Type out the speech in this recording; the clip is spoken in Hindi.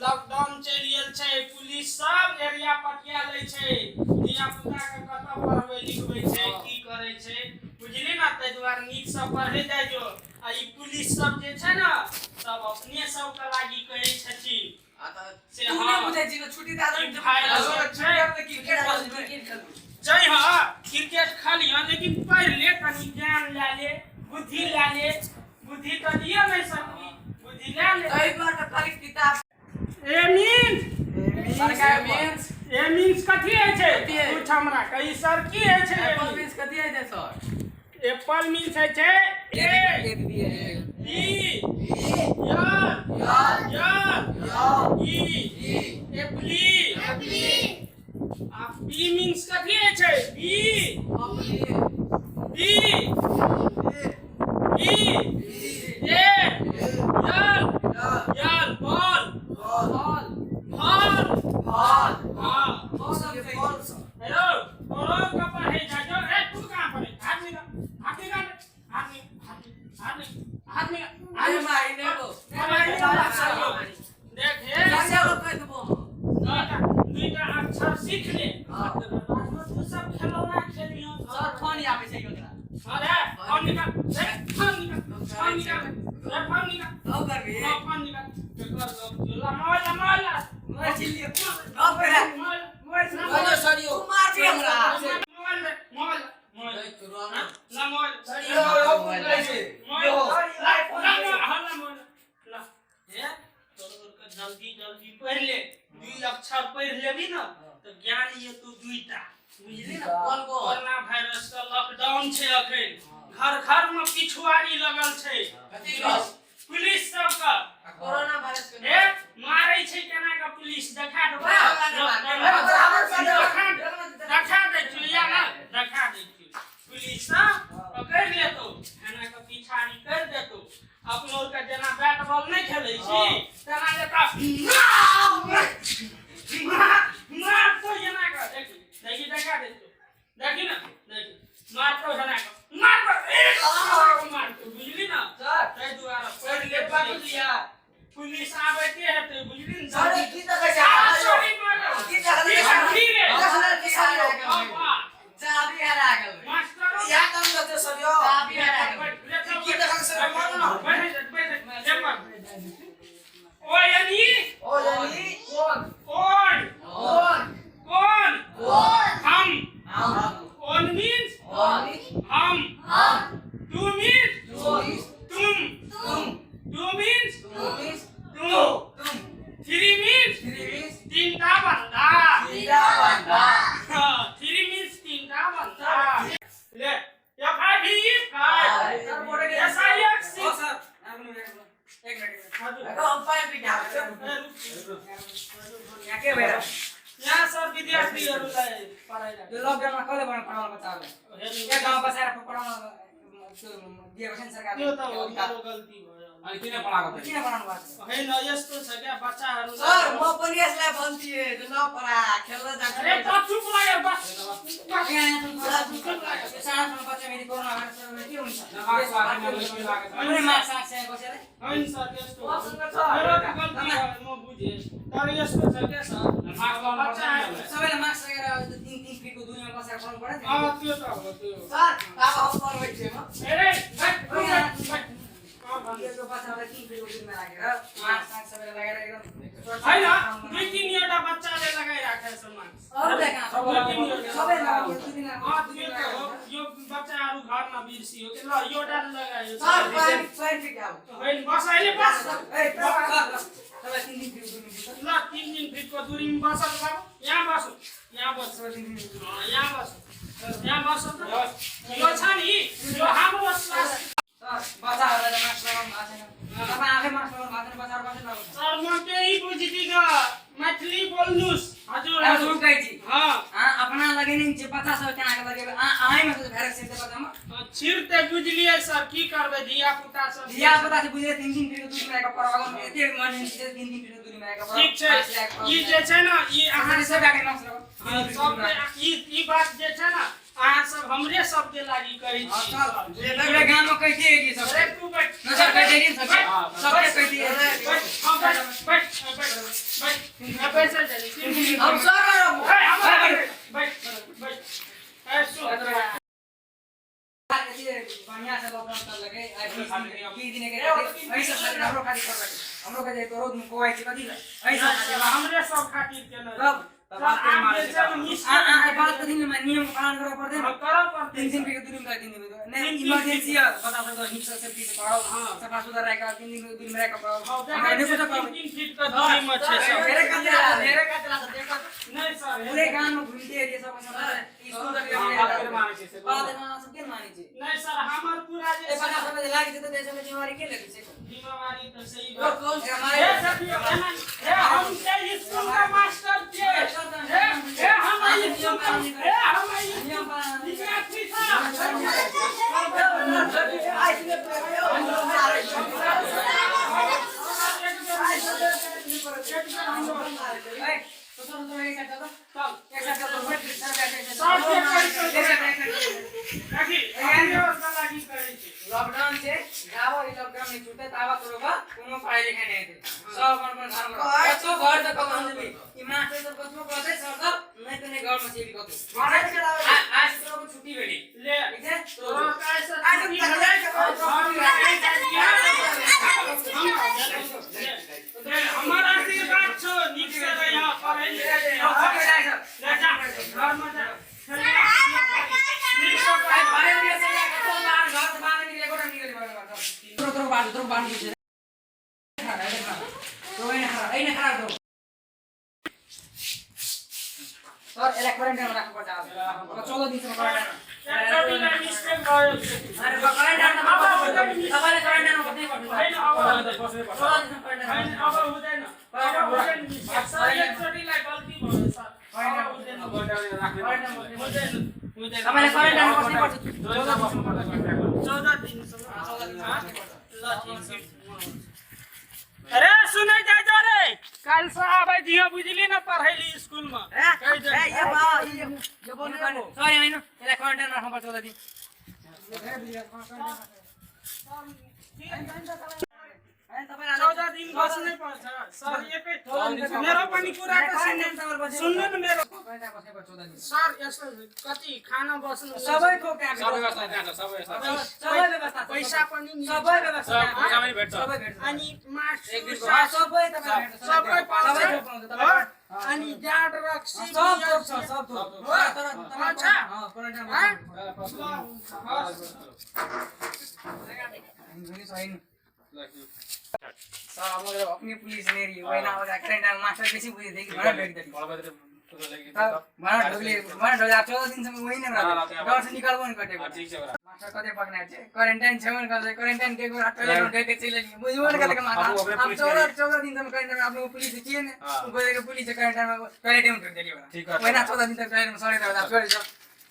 लॉकडाउन चलिए छै पुलिस सब एरिया पटिया लै छै दिया पुता के कत पढ़बै लिखबै छै की करै छै बुझली ना तै दुआरे नीक से पढ़ै जाय जो आ ई पुलिस सब जे छै ना सब अपने सब के लागि कहै छथि आ त से हम बुझै छी न छुट्टी दे दे छै क्रिकेट जय हां क्रिकेट खेलियो लेकिन पढ़ ले कनी ज्ञान ले ले बुद्धि तो दिया नहीं सकती बुद्धि ले ले कई बार तो खाली किताब ए मीन्स कथि है छै पूछ हमरा कई सर की है छै एप्पल मीन्स कथि है छै सर एप्पल मीन्स है छै ए बी एप्पली आ बी मीन्स कथि है छै जल्दी पढ़ ले दुई अक्षर पढ़ लेबी ना तो ज्ञान ये तू दुईटा बुझली ना कोरोना वायरस का लॉकडाउन छे अखन घर में पिछुआरी लगल छे पुलिस सब का कोरोना वायरस के मारै छे केना का पुलिस देखा देबो देखा दे चुलिया ना देखा दे पुलिस ना पकड़ लेतो केना का पिछारी कर देतो अपनो के जना बैट बॉल नहीं खेलै छी तना लेता मार तो जना का देखी देखा दे देखी ना देखी मार तो जना का मार तो बुझली ना तै दुआरा पढ़ ले बाबूलिया पुलिस आबैते हेतै बुझली ना सर की देखै छै सॉरी मार की देखै चाबी हरा गेल मास्टर या काम करते सर यो चाबी हरा गेल की देखै सर मार ना ओ यानी कौन हम on means हम do means तुम do means तुम three means तीनटा बंदा three means तीनटा बंदा ले या फाइव ही सर बोल रहे हैं ऐसा ही सर एक मिनट हम फाइल पे क्या याके बेरा यहाँ सर विद्यार्थीहरुलाई पढाइ यो लकडाउनमा कले पढाउन बचाले एक गाउँ बसेर पढाउन दिएको छैन सरकारले त्यो त हो गल्ती भयो अनि किन पढाएको त किन पढाउनु भएको हैन यस्तो छ के बच्चाहरु सर म पनि यसलाई भन्थिए नपढा खेल्न जान्छ अरे त चुप लाग्यो बस सानो बच्चा मेरी कोरोना भाइरस के हुन्छ अनि मार्क्स आछे बसेर हैन सर त्यस्तो मेरो गल्ती भयो म बुझे तर यस्तो छ के सर सबैले मार्क्स लगेर तीन तीन फिटको दुनीमा बसेर पढ्नु पर्यो त्यो त हो त्यो सर अब हम पढ्दै थिए अरे यो बच्चालाई तीन फिटको दुनीमा राखेर मार्क्स साक्स सबैले लगाएर एकदम हैन दुई तीन एउटा बच्चाले लगाइराखेको छ मार्क्स अरूले कहाँ सबै लगायो दुई दिन यो बच्चाहरु घर हम बीरसी हो के लो यो डाल लगायो सर पैन पे क्या हो होइन बस अहिले बस ए तपाईँ 3 दिन फिट ल 3 दिन फिटको दूरीमा बस बाबु यहाँ बस यहाँ बस यहाँ बस यहाँ बस यो छ नि यो हाम्रो क्लास सर बच्चाहरुलाई त मास्क लगाउनु भएको छैन तपाईँ आफै मास्क लगाउनु भएको छैन बच्चाहरु कसरी लगाउँछ सर म त्यही बुझिदिन मैथिली बोल्नुस् हजुर हजुर गाइजी हां अपना लगे नहीं जे 50 हो त्यहाँ आगे लगे आइ म त भेर सिर्ते बजामा छिरते बुझलिए सर की करबे धिया पुता सब धिया पुता से बुझे 3 दिन फिट दूरी में आके परवागन त्यो माने 3 दिन फिट दूरी में आके ठीक छै ई जे छै न ई अहाँ सब आके मास्क लगाउनु सब ई बात जे छै न अहाँ सब हमरे सब के लागि करै छी पूरे गांव में कैसे है ये सब अरे तू बैठ न सर कैसे नहीं सब कैसे बैठ पैसा दे हम सर बैठ ऐसो बढ़िया से लॉकडाउन कर लगे की दिन के ऐसा सब हमरो खातिर कर लगे हमरो के तो रोज में कोई कथि ऐसा हमरे सब खातिर केना तब बात दिन में नियम पालन करे पर्दैन करऽ पड़तै 3 दिन के दूरी में 3 दिन में नहीं इमरजेंसी है बता दो हिंसा से पीछे पड़ो सफा सुधार रहेगा 3 दिन के दूरी में रहेगा पड़ो हमने कुछ कर 3 फीट का दूरी में छै सब मेरे का चला देखो नहीं सर पूरे गांव में घूमते एरिया सब स्कूल तक माने छे बात सब के माने छे नहीं सर हमर पूरा जे ए बना सब लाग जेते देश में जिम्मेवारी के लगी छे जिम्मेवारी तो सही बात बात हमारे ए हम के स्कूल का मास्टर के ए हम आई स्कूल का ए हम आई नियम पालन विद्यार्थी था लॉकडाउन से जावा लॉकडाउन में छूटे तावा करोगा कोनो पढ़ाई लिखाई नहीं थे सब अपन घर में तो घर तक कम भी ई मास्टर सब कसम कहते सर सब नहीं तो नहीं घर में सीधी कहते आज तो छुट्टी भेली ले ठीक है तो कैसे हमारा आशीर्वाद छो नीक से रह यहाँ पढ़ाई लिखाई ले जा घर में जा नीक से सर एला क्वारंटाइन में राख्नु पर्छ अब 14 दिन सम्म क्वारंटाइन मिस्टेक भयो अरे क्वारंटाइन में तपाईले क्वारंटाइन में बस्नै पर्छ हैन अब 14 दिन सम्म क्वारंटाइन अब हुँदैन अब हुँदैन सर एकचोटीलाई गल्ती भयो सर तपाईले क्वारंटाइन में बस्नै पर्छ 14 दिनसम्म ल ठीक छ अरे सुनै जाय जो रे काल से आबै दियो बुझली न पढ़ैली स्कूल में कहि दे ए बा ये बोल्नु सरी हैन एला क्वारंटाइन में राख्नु पर्छ 14 दिन 14 दिन बस्नै पर्छ सर एकै मेरो पनि कुराको सुन्नु न मेरो सर यसो कति खाना बस्नु सबैको सबै व्यवस्था त्यहाँ छ सबै व्यवस्था सबै व्यवस्था पैसा पनि सबै व्यवस्था पैसा पनि भेट्छ सबै भेट्छ अनि मासु सबै तपाईलाई भेट्छ सबै पाउँछ सबै पाउँछ तपाईलाई अनि जाड रक्सी सब थोक छ सब थोक हो तर अच्छा क्वारंटाइन में सर हमारे अपनी पुलिस मेरी वही ना हो जाए क्वारंटाइन मास्टर कैसे बुझे देखी बड़ा बैठ दी बड़ा ढोले आप 14 दिन से वही ना घर से निकलबो नहीं करते मास्टर कते पकना है क्वारंटाइन छमन कर क्वारंटाइन के को टॉयलेट में के चले बुझबो नहीं करते माथा हम 14 दिन से क्वारंटाइन में आप लोग पुलिस चाहिए ना ऊपर के पुलिस क्वारंटाइन में टॉयलेट में कर देली वही ना 14 दिन तक टॉयलेट में सड़े रहा छोड़